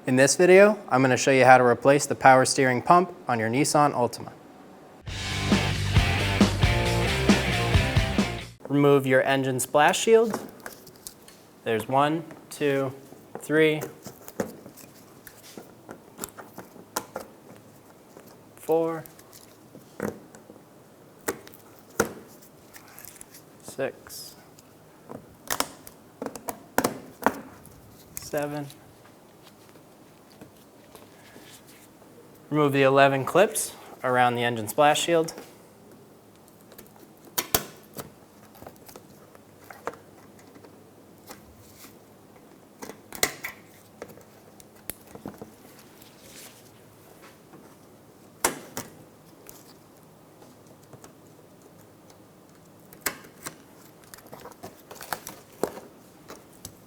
In this video, I'm going to show you how to replace the power steering pump on your Nissan Altima. Remove your engine splash shield. There's 1, 2, 3, 4, 6, 7. Remove the 11 clips around the engine splash shield.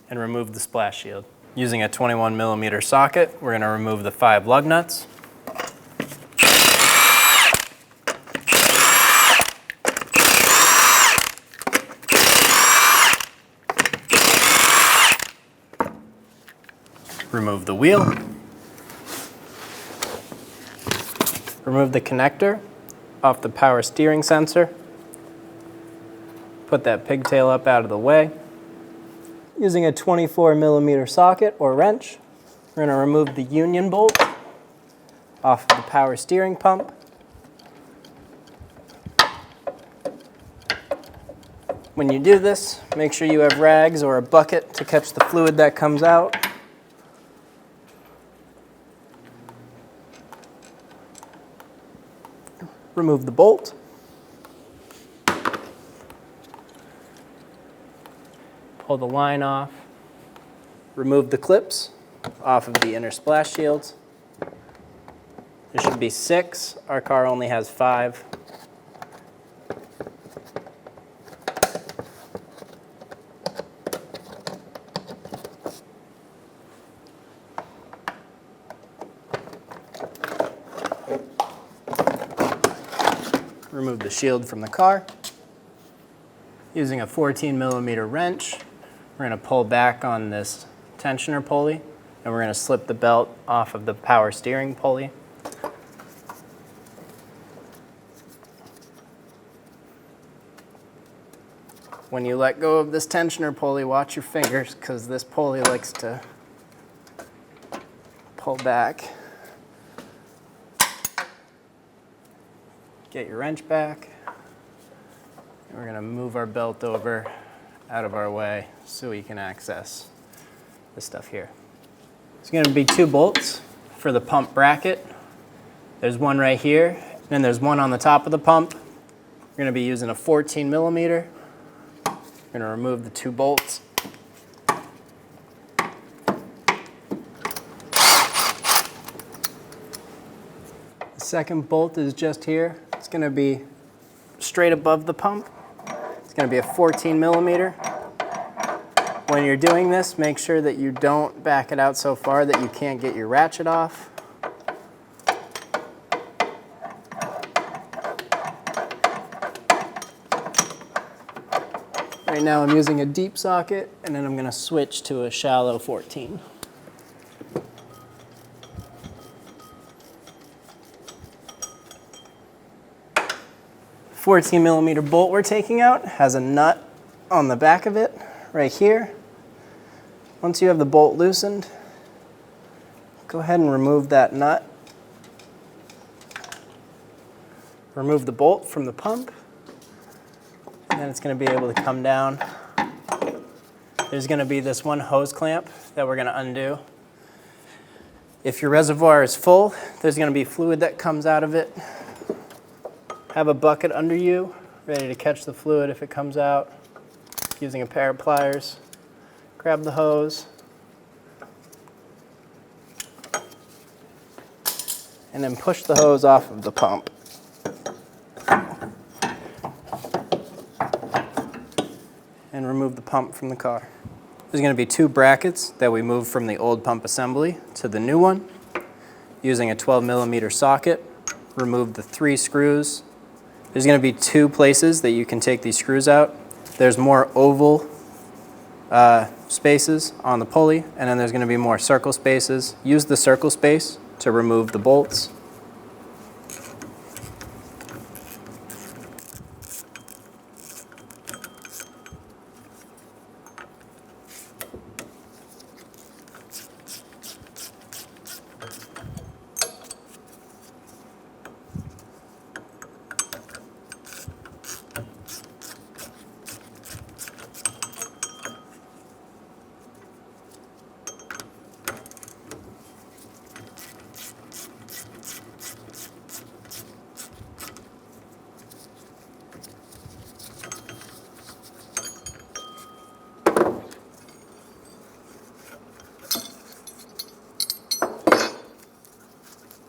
And remove the splash shield. Using a 21mm socket, we're going to remove the 5 lug nuts. Remove the wheel. Remove the connector off the power steering sensor. Put that pigtail up out of the way. Using a 24mm socket or wrench, we're going to remove the union bolt off of the power steering pump. When you do this, make sure you have rags or a bucket to catch the fluid that comes out. Remove the bolt. Pull the line off. Remove the clips off of the inner splash shields. There should be 6. Our car only has 5. Remove the shield from the car. Using a 14mm wrench, we're going to pull back on this tensioner pulley, and we're going to slip the belt off of the power steering pulley. When you let go of this tensioner pulley, watch your fingers, because this pulley likes to pull back. Get your wrench back. And we're going to move our belt over out of our way so we can access this stuff here. There's going to be 2 bolts for the pump bracket. There's one right here, and then there's one on the top of the pump. We're going to be using a 14mm. We're going to remove the 2 bolts. The second bolt is just here. It's going to be straight above the pump. It's going to be a 14mm. When you're doing this, make sure that you don't back it out so far that you can't get your ratchet off. Right now I'm using a deep socket, and then I'm going to switch to a shallow 14. 14mm bolt we're taking out has a nut on the back of it, right here. Once you have the bolt loosened, go ahead and remove that nut. Remove the bolt from the pump, and then it's going to be able to come down. There's going to be this one hose clamp that we're going to undo. If your reservoir is full, there's going to be fluid that comes out of it. Have a bucket under you, ready to catch the fluid if it comes out. Using a pair of pliers, grab the hose, and then push the hose off of the pump. And remove the pump from the car. There's going to be 2 brackets that we moved from the old pump assembly to the new one. Using a 12mm socket, remove the 3 screws. There's going to be 2 places that you can take these screws out. There's more oval spaces on the pulley, and then there's going to be more circle spaces. Use the circle space to remove the bolts.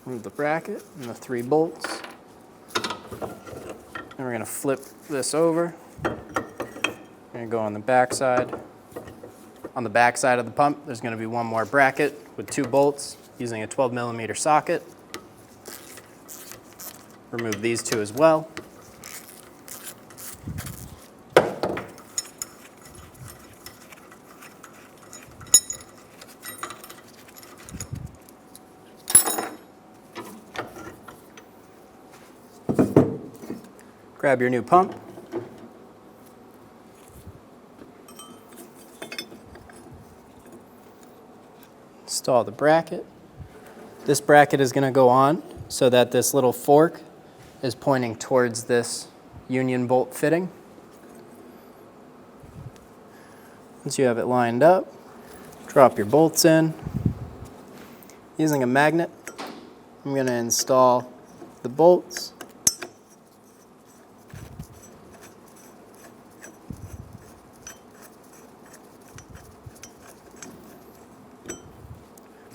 Remove the bracket and the 3 bolts. And we're going to flip this over. We're going to go on the back side. On the back side of the pump, there's going to be one more bracket with 2 bolts using a 12mm socket. Remove these 2 as well. Grab your new pump. Install the bracket. This bracket is going to go on so that this little fork is pointing towards this union bolt fitting. Once you have it lined up, drop your bolts in. Using a magnet, I'm going to install the bolts.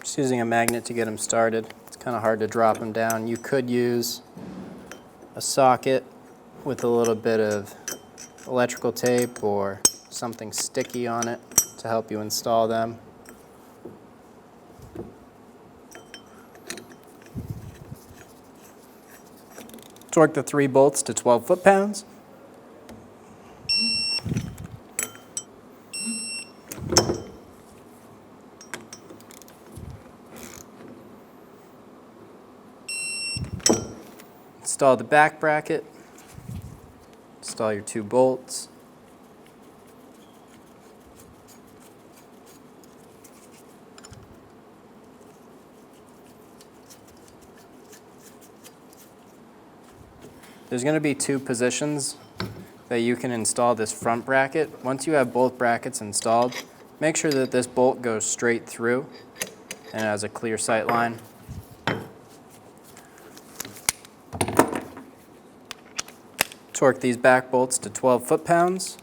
Just using a magnet to get them started. It's kind of hard to drop them down. You could use a socket with a little bit of electrical tape or something sticky on it to help you install them. Torque the 3 bolts to 12 foot-pounds. Install the back bracket, install your 2 bolts. There's going to be 2 positions that you can install this front bracket. Once you have both brackets installed, make sure that this bolt goes straight through and has a clear sight line. Torque these back bolts to 12 foot-pounds.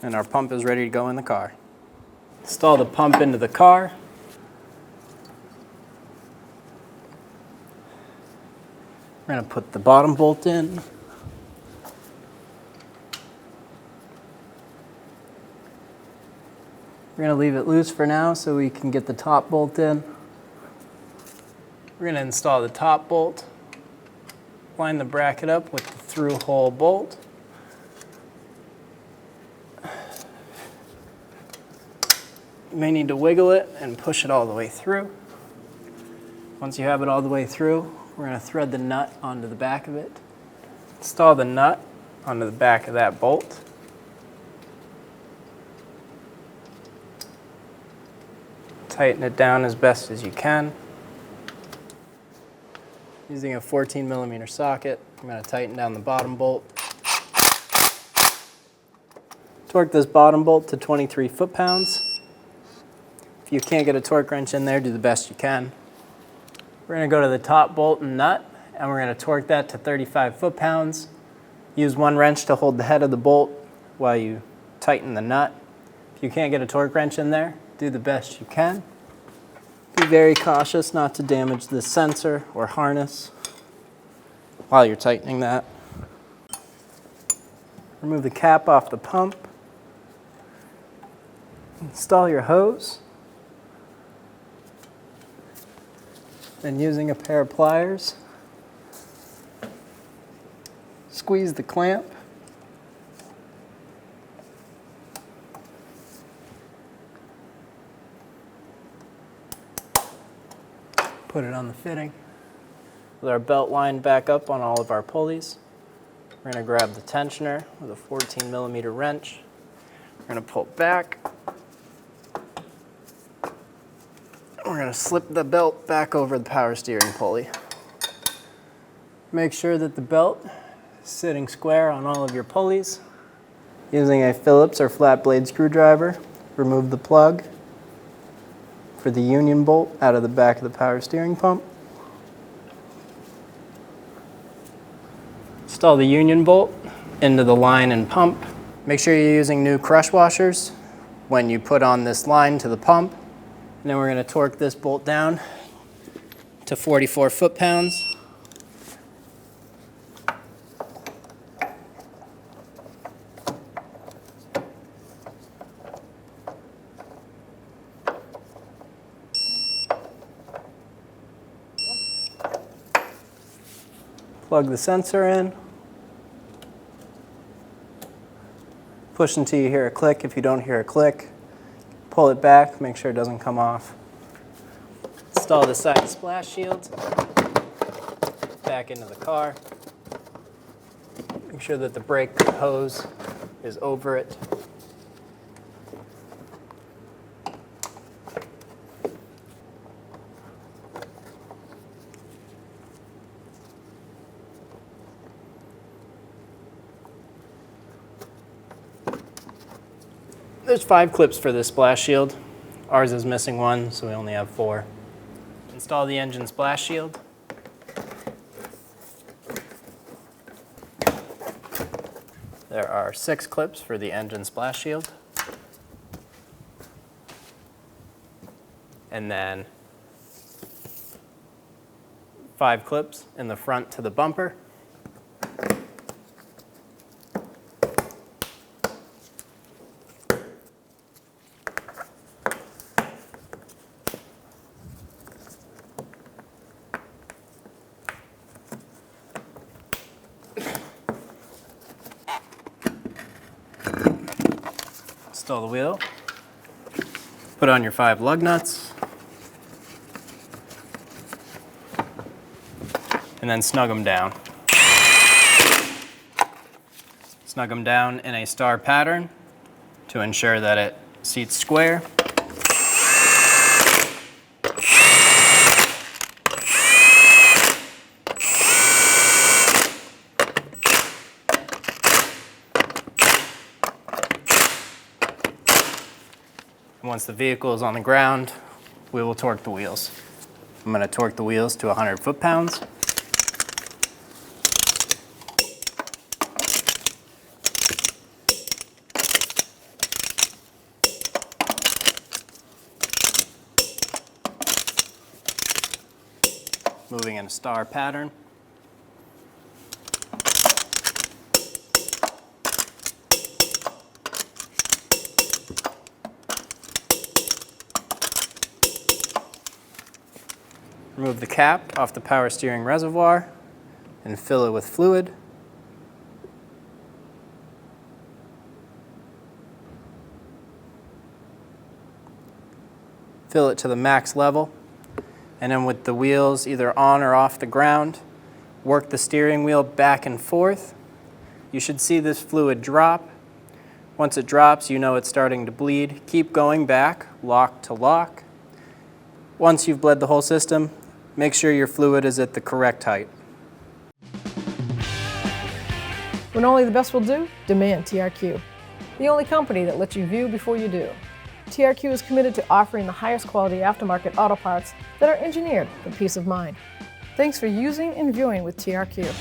And our pump is ready to go in the car. Install the pump into the car. We're going to put the bottom bolt in. We're going to leave it loose for now so we can get the top bolt in. We're going to install the top bolt. Line the bracket up with the through-hole bolt. You may need to wiggle it and push it all the way through. Once you have it all the way through, we're going to thread the nut onto the back of it. Install the nut onto the back of that bolt. Tighten it down as best as you can. Using a 14mm socket, I'm going to tighten down the bottom bolt. Torque this bottom bolt to 23 foot-pounds. If you can't get a torque wrench in there, do the best you can. We're going to go to the top bolt and nut, and we're going to torque that to 35 foot-pounds. Use one wrench to hold the head of the bolt while you tighten the nut. If you can't get a torque wrench in there, do the best you can. Be very cautious not to damage the sensor or harness while you're tightening that. Remove the cap off the pump. Install your hose. Then using a pair of pliers, squeeze the clamp. Put it on the fitting. With our belt lined back up on all of our pulleys, we're going to grab the tensioner with a 14mm wrench. We're going to pull back. We're going to slip the belt back over the power steering pulley. Make sure that the belt is sitting square on all of your pulleys. Using a Phillips or flat blade screwdriver, remove the plug for the union bolt out of the back of the power steering pump. Install the union bolt into the line and pump. Make sure you're using new crush washers when you put on this line to the pump. And then we're going to torque this bolt down to 44 foot-pounds. Plug the sensor in. Push until you hear a click. If you don't hear a click, pull it back, make sure it doesn't come off. Install the side splash shield back into the car. Make sure that the brake hose is over it. There's 5 clips for this splash shield. Ours is missing one, so we only have 4. Install the engine splash shield. There are 6 clips for the engine splash shield. And then 5 clips in the front to the bumper. Install the wheel, put on your 5 lug nuts, and then snug them down. Snug them down in a star pattern to ensure that it seats square. Once the vehicle is on the ground, we will torque the wheels. I'm going to torque the wheels to 100 foot-pounds. Moving in a star pattern. Remove the cap off the power steering reservoir and fill it with fluid. Fill it to the max level, and then with the wheels either on or off the ground, work the steering wheel back and forth. You should see this fluid drop. Once it drops, you know it's starting to bleed. Keep going back, lock to lock. Once you've bled the whole system, make sure your fluid is at the correct height. When only the best will do, demand TRQ. The only company that lets you view before you do. TRQ is committed to offering the highest quality aftermarket auto parts that are engineered for peace of mind. Thanks for using and viewing with TRQ.